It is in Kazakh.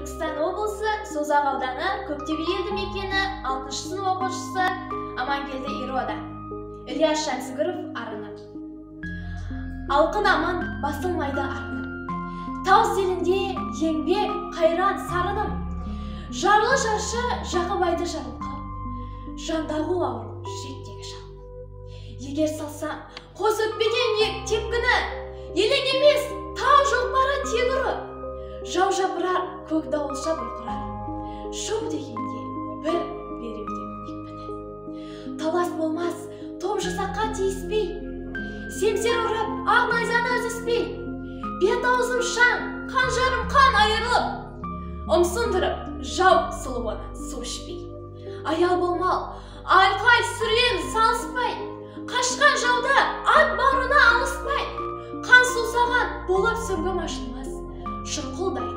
Түркістан облысы Созақ ауданы Көктөбе елді мекені 6-шы сынып оқушысы Амангелді Ирода. Ильяс Шамсүгіров арынып. Алқын аман басылмайды арынып. Тау селінде еңбек, қайран сарыным. Жарлы жаршы Жақыбайды жарылқап. Жандағы ауыр жүректегі шал. Егер салсам, қос өкпеден тепкіні, елең емес, тау жоқпары тек ұры. Жау жапырар, көк дауылша бұрқырар. Шоу дегенде бір береуден екпіні. Талас болмас, топ жасаққа тиіспей. Семсер ұрап, ақ найзаны үзіспей. Бет аузым шаң, қан жарым қан айырылып. Ұмсындырып, жау сұлуына су ішпей. Аял болмал, айқай сүрен салыспай. Қашқан жауда ат бауырына алыспай. Қан сусаған болып сүргім ашылмас. Шұрқылдай